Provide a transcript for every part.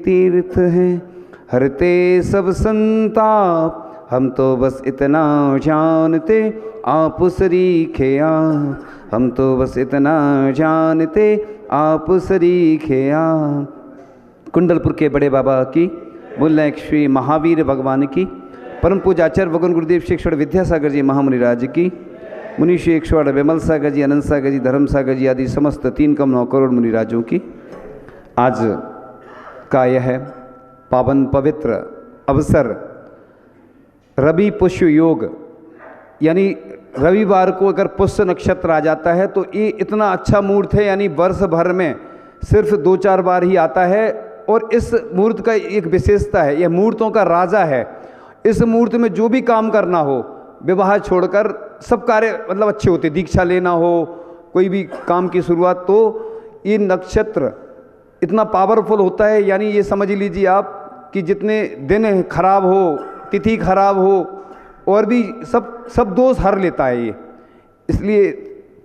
तीर्थ हैं, हरते सब संताप, हम तो बस इतना जानते आप सरीखे आप, हम तो बस इतना जानते आप सरीखे आप। कुंडलपुर के बड़े बाबा की, बुल्लैक श्री महावीर भगवान की, परम पूज्य आचार्य भगवान गुरुदेव शिक्षण विद्यासागर जी महामुनिराज की, मुनि श्री 108 विमल सागर जी, अनंत सागर जी, धर्म सागर जी आदि समस्त 3,9 करोड़ मुनिराजों की आज का यह पावन पवित्र अवसर रवि पुष्य योग, यानी रविवार को अगर पुष्य नक्षत्र आ जाता है तो ये इतना अच्छा मुहूर्त है, यानी वर्ष भर में सिर्फ 2-4 बार ही आता है। और इस मुहूर्त का एक विशेषता है, यह मुहूर्तों का राजा है। इस मुहूर्त में जो भी काम करना हो, विवाह छोड़कर सब कार्य मतलब अच्छे होते, दीक्षा लेना हो, कोई भी काम की शुरुआत, तो ये नक्षत्र इतना पावरफुल होता है, यानी ये समझ लीजिए आप कि जितने दिन खराब हो, तिथि खराब हो और भी सब दोष हर लेता है ये। इसलिए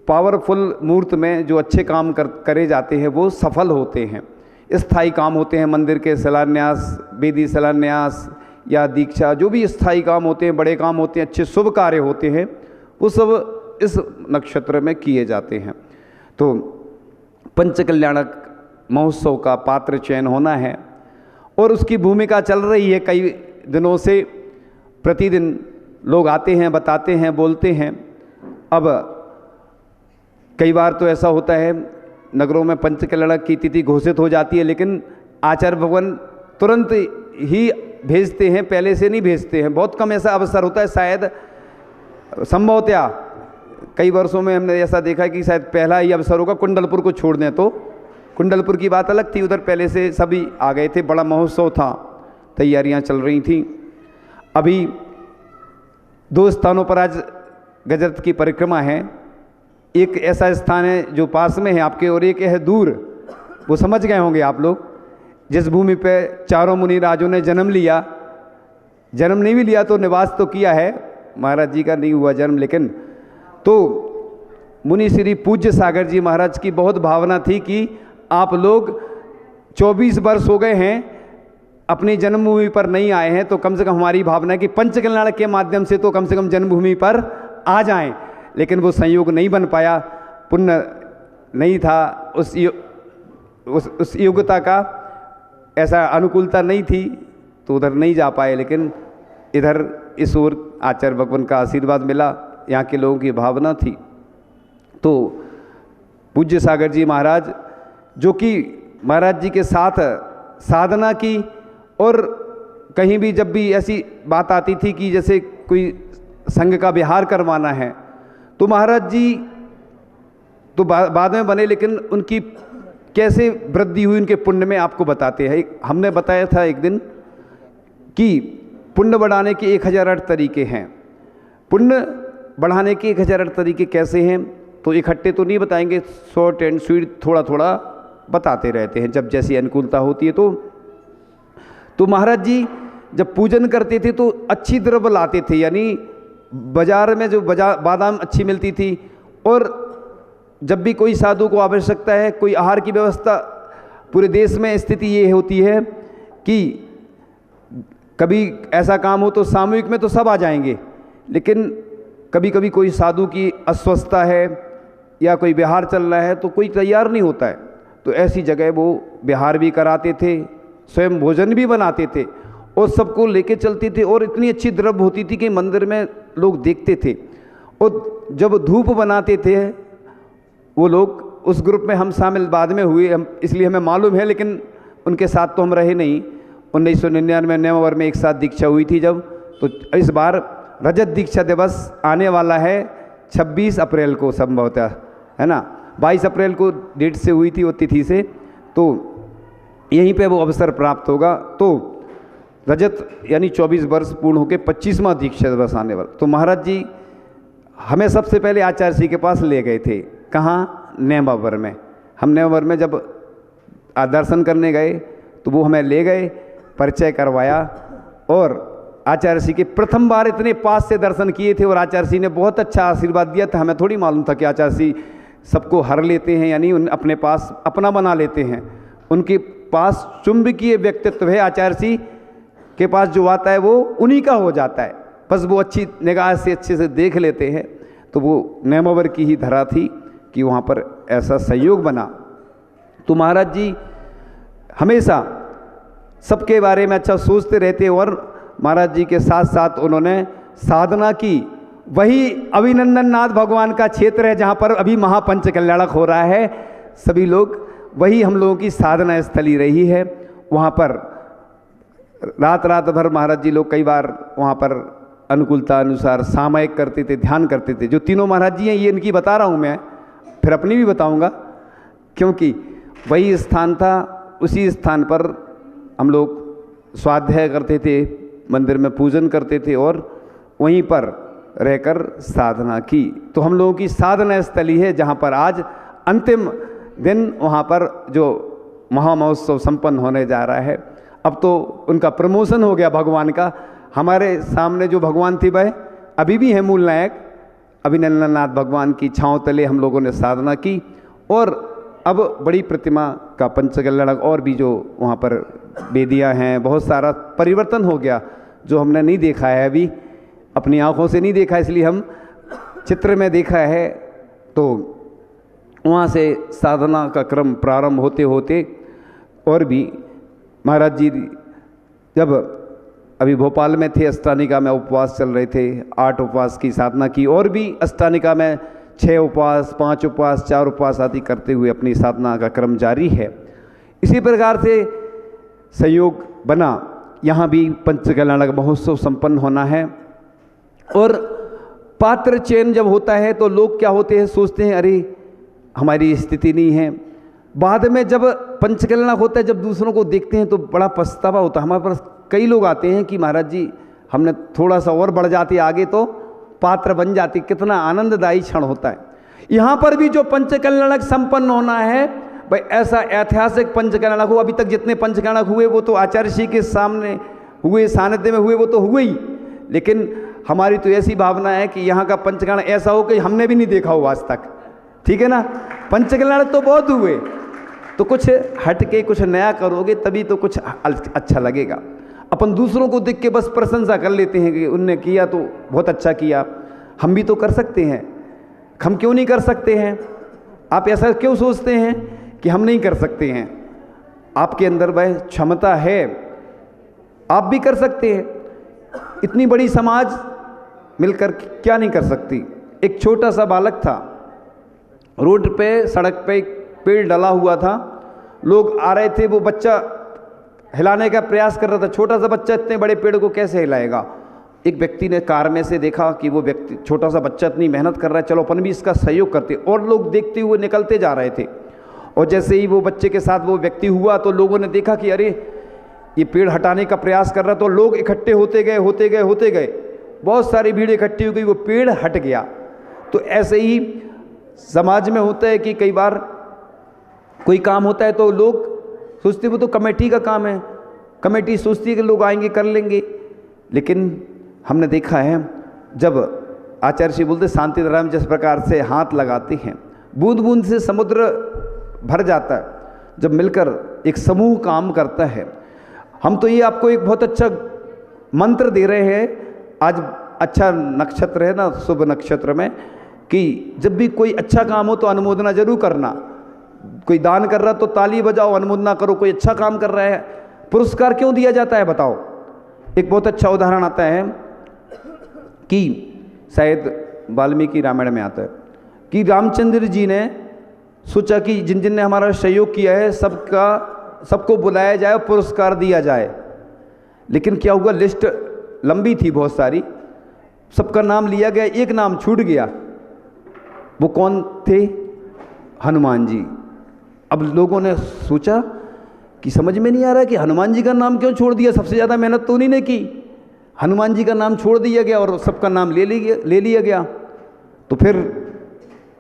पावरफुल मुहूर्त में जो अच्छे काम करे जाते हैं वो सफल होते हैं, स्थायी काम होते हैं। मंदिर के शिलान्यास, वेदी शिलान्यास या दीक्षा, जो भी स्थायी काम होते हैं, बड़े काम होते हैं, अच्छे शुभ कार्य होते हैं, वो सब इस नक्षत्र में किए जाते हैं। तो पंचकल्याणक महोत्सव का पात्र चयन होना है और उसकी भूमिका चल रही है कई दिनों से। प्रतिदिन लोग आते हैं, बताते हैं, बोलते हैं। अब कई बार तो ऐसा होता है नगरों में पंचकल्याणक की तिथि घोषित हो जाती है, लेकिन आचार्य भगवान तुरंत ही भेजते हैं, पहले से नहीं भेजते हैं। बहुत कम ऐसा अवसर होता है, शायद संभवतया कई वर्षों में हमने ऐसा देखा है कि शायद पहला ही अवसर होगा कुंडलपुर को छोड़ दें। तो कुंडलपुर की बात अलग थी, उधर पहले से सभी आ गए थे, बड़ा महोत्सव था, तैयारियां चल रही थी। अभी 2 स्थानों पर आज गजरत की परिक्रमा है। एक ऐसा स्थान है जो पास में है आपके और एक है दूर, वो समझ गए होंगे आप लोग, जिस भूमि पे चारों मुनि राजों ने जन्म लिया। जन्म नहीं भी लिया तो निवास तो किया है, महाराज जी का नहीं हुआ जन्म, लेकिन तो मुनि श्री पूज्य सागर जी महाराज की बहुत भावना थी कि आप लोग 24 वर्ष हो गए हैं अपनी जन्मभूमि पर नहीं आए हैं, तो कम से कम हमारी भावना है कि पंचकल्याण के माध्यम से तो कम से कम जन्मभूमि पर आ जाएं। लेकिन वो संयोग नहीं बन पाया, पुण्य नहीं था, उस योग्यता का ऐसा अनुकूलता नहीं थी, तो उधर नहीं जा पाए। लेकिन इधर इस ओर आचार्य भगवान का आशीर्वाद मिला, यहाँ के लोगों की भावना थी। तो पूज्य सागर जी महाराज, जो कि महाराज जी के साथ साधना की, और कहीं भी जब भी ऐसी बात आती थी कि जैसे कोई संघ का विहार करवाना है, तो महाराज जी तो बाद में बने, लेकिन उनकी कैसे वृद्धि हुई उनके पुण्य में आपको बताते हैं। हमने बताया था एक दिन कि पुण्य बढ़ाने के 1008 तरीके हैं। पुण्य बढ़ाने के 1008 तरीके कैसे हैं, तो इकट्ठे तो नहीं बताएंगे, शॉर्ट एंड स्वीट थोड़ा थोड़ा बताते रहते हैं जब जैसी अनुकूलता होती है। तो महाराज जी जब पूजन करते थे तो अच्छी द्रव्य लाते थे, यानी बाजार में जो बादाम अच्छी मिलती थी, और जब भी कोई साधु को आवश्यकता है, कोई आहार की व्यवस्था, पूरे देश में स्थिति ये होती है कि कभी ऐसा काम हो तो सामूहिक में तो सब आ जाएंगे, लेकिन कभी कभी कोई साधु की अस्वस्थता है या कोई विहार चल रहा है तो कोई तैयार नहीं होता है, तो ऐसी जगह वो विहार भी कराते थे, स्वयं भोजन भी बनाते थे और सबको लेके चलते थे। और इतनी अच्छी द्रव्य होती थी कि मंदिर में लोग देखते थे। और जब धूप बनाते थे वो लोग, उस ग्रुप में हम शामिल बाद में हुए, हम इसलिए हमें मालूम है, लेकिन उनके साथ तो हम रहे नहीं। 1999 नवंबर में एक साथ दीक्षा हुई थी जब, तो इस बार रजत दीक्षा दिवस आने वाला है 26 अप्रैल को संभवतः, है ना, 22 अप्रैल को डेट से हुई थी वो तिथि से, तो यहीं पे वो अवसर प्राप्त होगा। तो रजत यानी 24 वर्ष पूर्ण होकर 25वां दीक्षा दिवस आने वाला। तो महाराज जी हमें सबसे पहले आचार्य जी के पास ले गए थे। कहाँ? नेमावर में। हम नेमावर में जब दर्शन करने गए तो वो हमें ले गए, परिचय करवाया, और आचार्य जी के प्रथम बार इतने पास से दर्शन किए थे और आचार्य जी ने बहुत अच्छा आशीर्वाद दिया था। हमें थोड़ी मालूम था कि आचार्य जी सबको हर लेते हैं, यानी उन अपने पास अपना बना लेते हैं। उनकी पास चुंबकीय व्यक्तित्व है, आचार्य जी के पास जो आता है वो उन्हीं का हो जाता है, बस वो अच्छी निगाह से अच्छे से देख लेते हैं। तो वो नेमावर की ही धरा थी कि वहाँ पर ऐसा संयोग बना। तो महाराज जी हमेशा सबके बारे में अच्छा सोचते रहते और महाराज जी के साथ साथ उन्होंने साधना की। वही अभिनंदन नाथ भगवान का क्षेत्र है जहाँ पर अभी महापंच कल्याणक हो रहा है, सभी लोग वही हम लोगों की साधना स्थली रही है। वहाँ पर रात रात भर महाराज जी लोग कई बार वहाँ पर अनुकूलता अनुसार सामयिक करते थे, ध्यान करते थे। जो तीनों महाराज जी हैं ये इनकी बता रहा हूँ मैं, फिर अपनी भी बताऊँगा, क्योंकि वही स्थान था, उसी स्थान पर हम लोग स्वाध्याय करते थे, मंदिर में पूजन करते थे और वहीं पर रहकर साधना की। तो हम लोगों की साधना स्थली है जहाँ पर आज अंतिम दिन वहाँ पर जो महामहोत्सव संपन्न होने जा रहा है। अब तो उनका प्रमोशन हो गया भगवान का। हमारे सामने जो भगवान थी वह अभी भी है मूल नायक अभिनंदन नाथ भगवान की छाँव तले हम लोगों ने साधना की। और अब बड़ी प्रतिमा का पंचकल्याणक और भी जो वहाँ पर वेदियाँ हैं, बहुत सारा परिवर्तन हो गया जो हमने नहीं देखा है, अभी अपनी आँखों से नहीं देखा, इसलिए हम चित्र में देखा है। तो वहाँ से साधना का क्रम प्रारंभ होते होते और भी महाराज जी जब अभी भोपाल में थे, अष्टानिका में उपवास चल रहे थे, 8 उपवास की साधना की और भी अष्टानिका में 6 उपवास, 5 उपवास, 4 उपवास आदि करते हुए अपनी साधना का क्रम जारी है। इसी प्रकार से संयोग बना, यहाँ भी पंचकल्याणक महोत्सव संपन्न होना है। और पात्र चयन जब होता है तो लोग क्या होते हैं, सोचते हैं अरे हमारी स्थिति नहीं है। बाद में जब पंचकल्याणक होता है, जब दूसरों को देखते हैं तो बड़ा पछतावा होता है। हमारे पास कई लोग आते हैं कि महाराज जी हमने थोड़ा सा और बढ़ जाते आगे तो पात्र बन जाती। कितना आनंददायी क्षण होता है। यहाँ पर भी जो पंचकल्याणक संपन्न होना है भाई, ऐसा ऐतिहासिक पंचकल्याणक हो। अभी तक जितने पंचकल्याणक हुए वो तो आचार्य जी के सामने हुए, सानिध्य में हुए, वो तो हुए ही। लेकिन हमारी तो ऐसी भावना है कि यहाँ का पंचकल्याणक ऐसा हो कि हमने भी नहीं देखा हो आज तक, ठीक है ना। पंचकल्याणक तो बहुत हुए, तो कुछ हट के कुछ नया करोगे तभी तो कुछ अच्छा लगेगा। अपन दूसरों को देख के बस प्रशंसा कर लेते हैं कि उनने किया तो बहुत अच्छा किया, हम भी तो कर सकते हैं, हम क्यों नहीं कर सकते हैं। आप ऐसा क्यों सोचते हैं कि हम नहीं कर सकते हैं। आपके अंदर वह क्षमता है, आप भी कर सकते हैं। इतनी बड़ी समाज मिलकर क्या नहीं कर सकती। एक छोटा सा बालक था, रोड पे सड़क पे एक पेड़ डला हुआ था, लोग आ रहे थे, वो बच्चा हिलाने का प्रयास कर रहा था। छोटा सा बच्चा इतने बड़े पेड़ को कैसे हिलाएगा। एक व्यक्ति ने कार में से देखा कि वो व्यक्ति, छोटा सा बच्चा इतनी मेहनत कर रहा है, चलो अपन भी इसका सहयोग करते। और लोग देखते हुए निकलते जा रहे थे। और जैसे ही वो बच्चे के साथ वो व्यक्ति हुआ तो लोगों ने देखा कि अरे ये पेड़ हटाने का प्रयास कर रहा, तो लोग इकट्ठे होते गए, बहुत सारी भीड़ इकट्ठी हो गई, वो पेड़ हट गया। तो ऐसे ही समाज में होता है कि कई बार कोई काम होता है तो लोग सोचते वो तो कमेटी का काम है, कमेटी सोचती है कि लोग आएंगे कर लेंगे। लेकिन हमने देखा है जब आचार्य जी बोलते शांति धारा में जिस प्रकार से हाथ लगाते हैं, बूंद बूंद से समुद्र भर जाता है जब मिलकर एक समूह काम करता है। हम तो ये आपको एक बहुत अच्छा मंत्र दे रहे हैं, आज अच्छा नक्षत्र है ना, शुभ नक्षत्र में, कि जब भी कोई अच्छा काम हो तो अनुमोदना जरूर करना। कोई दान कर रहा तो ताली बजाओ, अनुमोदना करो। कोई अच्छा काम कर रहा है, पुरस्कार क्यों दिया जाता है बताओ। एक बहुत अच्छा उदाहरण आता है कि शायद वाल्मीकि रामायण में आता है कि रामचंद्र जी ने सोचा कि जिन जिन ने हमारा सहयोग किया है सबको बुलाया जाए और पुरस्कार दिया जाए। लेकिन क्या हुआ, लिस्ट लंबी थी बहुत सारी, सबका नाम लिया गया, एक नाम छूट गया। वो कौन थे? हनुमान जी। अब लोगों ने सोचा कि समझ में नहीं आ रहा कि हनुमान जी का नाम क्यों छोड़ दिया, सबसे ज़्यादा मेहनत तो उन्हीं ने की। हनुमान जी का नाम छोड़ दिया गया और सबका नाम ले लिया गया। तो फिर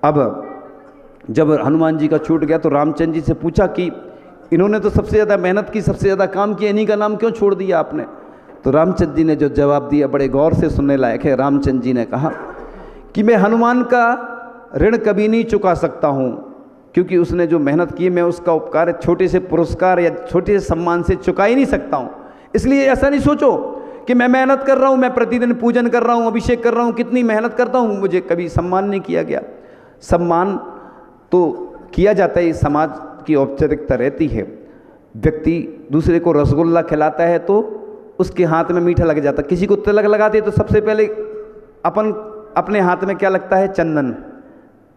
अब जब हनुमान जी का छूट गया तो रामचंद्र जी से पूछा कि इन्होंने तो सबसे ज़्यादा मेहनत की, सबसे ज़्यादा काम किया, इन्हीं का नाम क्यों छोड़ दिया आपने। तो रामचंद्र जी ने जो जवाब दिया बड़े गौर से सुनने लायक है। रामचंद्र जी ने कहा कि मैं हनुमान का ऋण कभी नहीं चुका सकता हूँ, क्योंकि उसने जो मेहनत की मैं उसका उपकार छोटे से पुरस्कार या छोटे से सम्मान से चुका ही नहीं सकता हूँ। इसलिए ऐसा नहीं सोचो कि मैं मेहनत कर रहा हूँ, मैं प्रतिदिन पूजन कर रहा हूँ, अभिषेक कर रहा हूँ, कितनी मेहनत करता हूँ, मुझे कभी सम्मान नहीं किया गया। सम्मान तो किया जाता है, इस समाज की औपचारिकता रहती है। व्यक्ति दूसरे को रसगुल्ला खिलाता है तो उसके हाथ में मीठा लग जाता है। किसी को तिलक लगाते हैं तो सबसे पहले अपने हाथ में क्या लगता है? चंदन।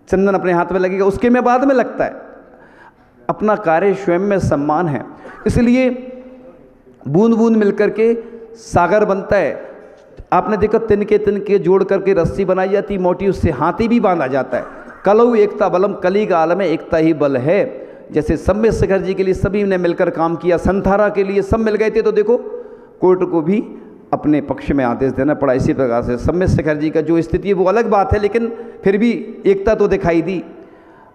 चंदन अपने हाथ में लगेगा, उसके में बाद में लगता है। अपना कार्य स्वयं में सम्मान है। इसलिए बूंद बूंद मिलकर के सागर बनता है। आपने देखा तिनके जोड़ करके रस्सी बनाई जाती मोटी, उससे हाथी भी बांधा जाता है। कलऊ एकता बलम, कली का आलम है, एकता ही बल है। जैसे सम्य शेखर जी के लिए सभी ने मिलकर काम किया, संथारा के लिए सब मिल गए थे, तो देखो कोर्ट को भी अपने पक्ष में आदेश देना पड़ा। इसी प्रकार से सम्य शेखर जी का जो स्थिति है वो अलग बात है, लेकिन फिर भी एकता तो दिखाई दी।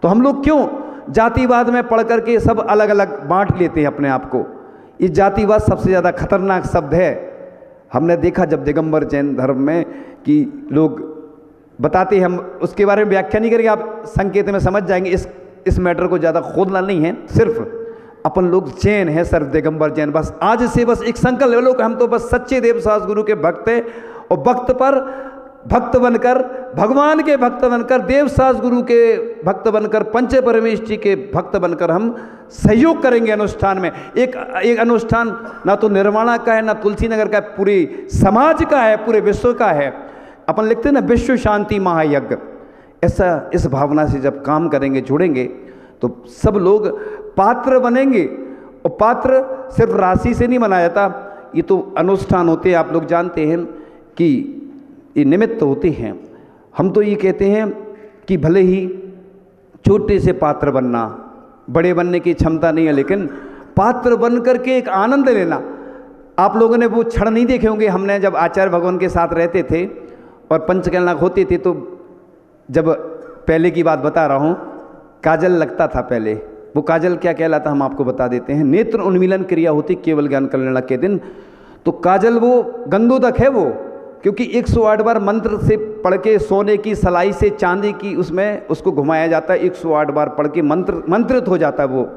तो हम लोग क्यों जातिवाद में पढ़ करके सब अलग अलग बांट लेते हैं अपने आप को? ये जातिवाद सबसे ज़्यादा खतरनाक शब्द है। हमने देखा जब दिगंबर जैन धर्म में कि लोग बताते हैं, हम उसके बारे में व्याख्या नहीं करेंगे, आप संकेत में समझ जाएंगे। इस मैटर को ज़्यादा खोदना नहीं है। सिर्फ अपन लोग जैन हैं, सिर्फ दिगंबर जैन। बस आज से बस एक संकल्प ले लो कि हम तो बस सच्चे देवसास गुरु के भक्त हैं, और भक्त पर भक्त बनकर, भगवान के भक्त बनकर, देवसास गुरु के भक्त बनकर, पंच परमेश जी के भक्त बनकर हम सहयोग करेंगे अनुष्ठान में। एक अनुष्ठान ना तो निर्वाणा का है, ना तुलसी नगर का है, पूरे समाज का है, पूरे विश्व का है। अपन लिखते हैं ना विश्व शांति महायज्ञ। ऐसा इस भावना से जब काम करेंगे, जुड़ेंगे, तो सब लोग पात्र बनेंगे। और पात्र सिर्फ राशि से नहीं बनाया जाता, ये तो अनुष्ठान होते हैं। आप लोग जानते हैं कि ये निमित्त होते हैं। हम तो ये कहते हैं कि भले ही छोटे से पात्र बनना, बड़े बनने की क्षमता नहीं है, लेकिन पात्र बन करके एक आनंद लेना। आप लोगों ने वो क्षण नहीं देखे होंगे। हमने जब आचार्य भगवान के साथ रहते थे और पंचकन्या होती थी, तो जब पहले की बात बता रहा हूँ, काजल लगता था पहले। वो काजल क्या कहलाता हम आपको बता देते हैं। नेत्र उन्मीलन क्रिया होती केवल ज्ञान कल्याण के दिन। तो काजल वो गंधोदक है वो, क्योंकि 108 बार मंत्र से पढ़ के सोने की सलाई से चांदी की उसमें उसको घुमाया जाता है। 108 बार पढ़ के मंत्रित हो जाता है वो।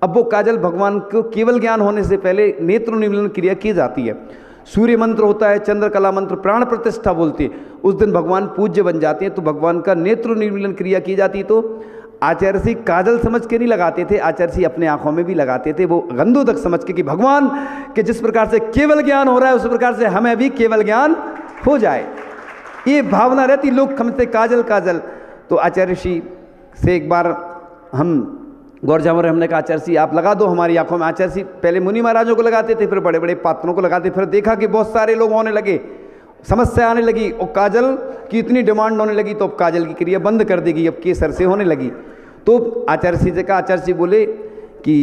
अब वो काजल भगवान को केवल ज्ञान होने से पहले नेत्र उन्मीलन क्रिया की जाती है। सूर्य मंत्र होता है, चंद्रकला मंत्र, प्राण प्रतिष्ठा बोलती है। उस दिन भगवान पूज्य बन जाते हैं, तो भगवान का नेत्र निर्मीलन क्रिया की जाती है। तो आचार्य जी काजल समझ के नहीं लगाते थे, आचार्य जी अपने आंखों में भी लगाते थे, वो गंधोदक समझ के कि भगवान के जिस प्रकार से केवल ज्ञान हो रहा है उस प्रकार से हमें भी केवल ज्ञान हो जाए, ये भावना रहती। लोग समझते काजल काजल। तो आचार्य जी से एक बार हम गौर जामर, हमने कहा आचार्य जी आप लगा दो हमारी आंखों में। आचार्य जी पहले मुनि महाराजों को लगाते थे, फिर बड़े बड़े पात्रों को लगाते, फिर देखा कि बहुत सारे लोग होने लगे, समस्या आने लगी और काजल की इतनी डिमांड होने लगी, तो अब काजल की क्रिया बंद कर देगी, अब केसर से होने लगी। तो आचार्य जी से कहा, आचार्य जी बोले कि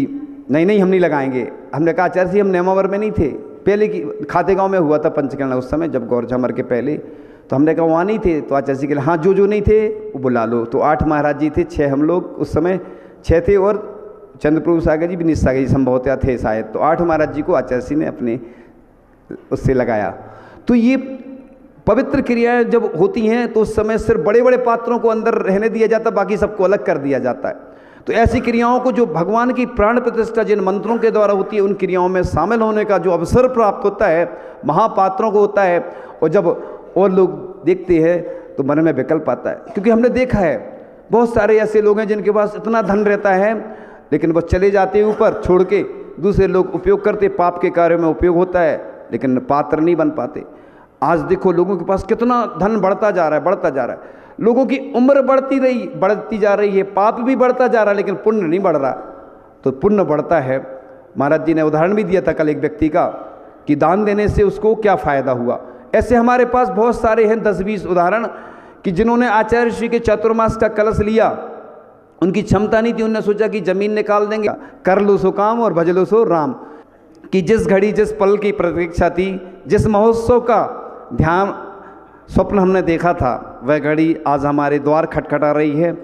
नहीं हम नहीं लगाएंगे। हमने कहा आचार्य जी हम नेमावर में नहीं थे, पहले की खाते गाँव में हुआ था पंचकन्या उस समय, जब गौर झामर के पहले। तो हमने कहा वहाँ नहीं थे। तो आचार्य जी के हाँ जो नहीं थे वो बुला लो। तो 8 महाराज जी थे, 6 हम लोग उस समय 6 थे, और चंद्रप्रभु सागर जी भी निस्सागर जी संभवतः थे शायद। तो 8 महाराज जी को आचार्य जी ने अपने उससे लगाया। तो ये पवित्र क्रियाएं जब होती हैं तो उस समय सिर्फ बड़े बड़े पात्रों को अंदर रहने दिया जाता, बाकी सबको अलग कर दिया जाता है। तो ऐसी क्रियाओं को जो भगवान की प्राण प्रतिष्ठा जिन मंत्रों के द्वारा होती है, उन क्रियाओं में शामिल होने का जो अवसर प्राप्त होता है महापात्रों को होता है। और जब और लोग देखते हैं तो मन में विकल्प आता है, क्योंकि हमने देखा है बहुत सारे ऐसे लोग हैं जिनके पास इतना धन रहता है, लेकिन वो चले जाते हैं ऊपर छोड़ के, दूसरे लोग उपयोग करते, पाप के कार्यों में उपयोग होता है, लेकिन पात्र नहीं बन पाते। आज देखो लोगों के पास कितना धन बढ़ता जा रहा है, बढ़ता जा रहा है। लोगों की उम्र बढ़ती जा रही है, पाप भी बढ़ता जा रहा है, लेकिन पुण्य नहीं बढ़ रहा। तो पुण्य बढ़ता है। महाराज जी ने उदाहरण भी दिया था कल एक व्यक्ति का, कि दान देने से उसको क्या फ़ायदा हुआ। ऐसे हमारे पास बहुत सारे हैं 10-20 उदाहरण, कि जिन्होंने आचार्य श्री के चातुर्मास का कलश लिया, उनकी क्षमता नहीं थी, उन्होंने सोचा कि जमीन निकाल देंगे, कर लो सो काम और भज लो सो राम। कि जिस घड़ी जिस पल की प्रतीक्षा थी, जिस महोत्सव का ध्यान स्वप्न हमने देखा था, वह घड़ी आज हमारे द्वार खटखटा रही है।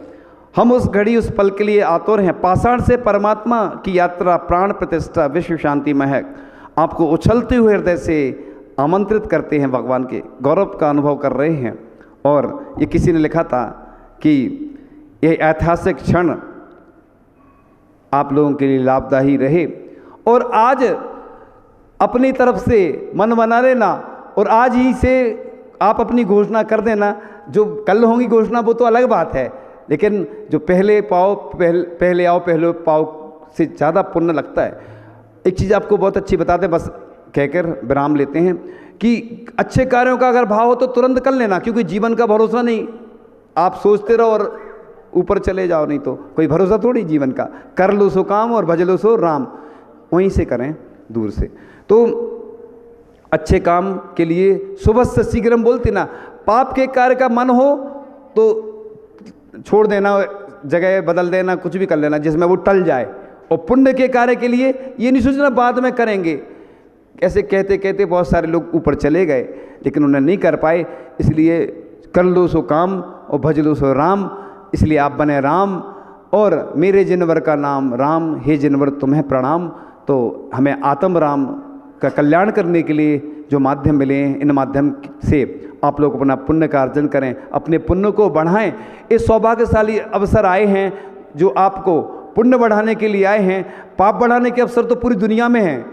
हम उस घड़ी उस पल के लिए आतुर हैं। पाषाण से परमात्मा की यात्रा, प्राण प्रतिष्ठा, विश्व शांति महक आपको उछलते हुए हृदय से आमंत्रित करते हैं। भगवान के गौरव का अनुभव कर रहे हैं। और ये किसी ने लिखा था कि यह ऐतिहासिक क्षण आप लोगों के लिए लाभदायी रहे। और आज अपनी तरफ से मन बना लेना और आज ही से आप अपनी घोषणा कर देना। जो कल होंगी घोषणा वो तो अलग बात है, लेकिन जो पहले पाओ पहले आओ पहले पाओ से ज़्यादा पुण्य लगता है। एक चीज़ आपको बहुत अच्छी बताते, बस कहकर विराम लेते हैं कि अच्छे कार्यों का अगर भाव हो तो तुरंत कर लेना, क्योंकि जीवन का भरोसा नहीं। आप सोचते रहो और ऊपर चले जाओ, नहीं तो कोई भरोसा थोड़ी जीवन का। कर लो सो काम और भज लो सो राम, वहीं से करें दूर से। तो अच्छे काम के लिए सुबह से शीघ्रम बोलते ना। पाप के कार्य का मन हो तो छोड़ देना, जगह बदल देना, कुछ भी कर लेना जिसमें वो टल जाए। और पुण्य के कार्य के लिए ये नहीं सोचना बाद में करेंगे। ऐसे कहते कहते बहुत सारे लोग ऊपर चले गए, लेकिन उन्हें नहीं कर पाए। इसलिए कर लो सो काम और भज लो सो राम। इसलिए आप बने राम और मेरे जिनवर का नाम राम, हे जिनवर तुम्हें प्रणाम। तो हमें आत्म राम का कल्याण करने के लिए जो माध्यम मिले हैं, इन माध्यम से आप लोग अपना पुण्य का अर्जन करें, अपने पुण्य को बढ़ाएं। इस सौभाग्यशाली अवसर आए हैं जो आपको पुण्य बढ़ाने के लिए आए हैं। पाप बढ़ाने के अवसर तो पूरी दुनिया में हैं।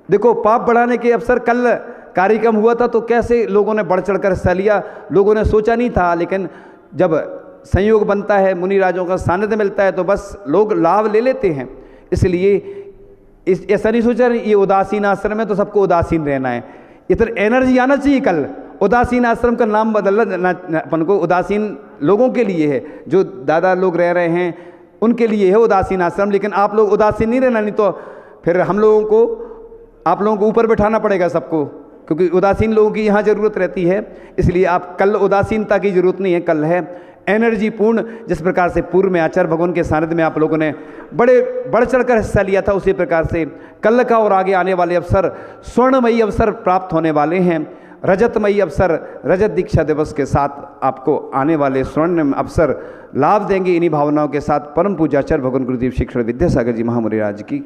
देखो, पाप बढ़ाने के अवसर कल कार्यक्रम हुआ था तो कैसे लोगों ने बढ़ चढ़कर हिस्सा लिया। लोगों ने सोचा नहीं था, लेकिन जब संयोग बनता है, मुनि राजों का सानिध्य मिलता है तो बस लोग लाभ ले लेते हैं। इसलिए ऐसा नहीं सोचा ये उदासीन आश्रम है तो सबको उदासीन रहना है। इधर एनर्जी आना चाहिए। कल उदासीन आश्रम का नाम बदलना अपन को, उदासीन लोगों के लिए है, जो दादा लोग रह रहे हैं उनके लिए है उदासीन आश्रम। लेकिन आप लोग उदासीन नहीं रहना, नहीं तो फिर हम लोगों को, आप लोगों को ऊपर बैठाना पड़ेगा सबको, क्योंकि उदासीन लोगों की यहाँ ज़रूरत रहती है। इसलिए आप कल उदासीनता की ज़रूरत नहीं है, कल है एनर्जी पूर्ण। जिस प्रकार से पूर्व में आचार्य भगवान के सानिध्य में आप लोगों ने बड़े बढ़ चढ़कर हिस्सा लिया था, उसी प्रकार से कल का और आगे आने वाले अवसर स्वर्णमयी अवसर प्राप्त होने वाले हैं। रजतमयी अवसर, रजत दीक्षा दिवस के साथ आपको आने वाले स्वर्ण अवसर लाभ देंगे। इन्हीं भावनाओं के साथ परम पूज्य आचार्य भगवान गुरुदेव शिक्षण विद्यासागर जी महामुनि राज की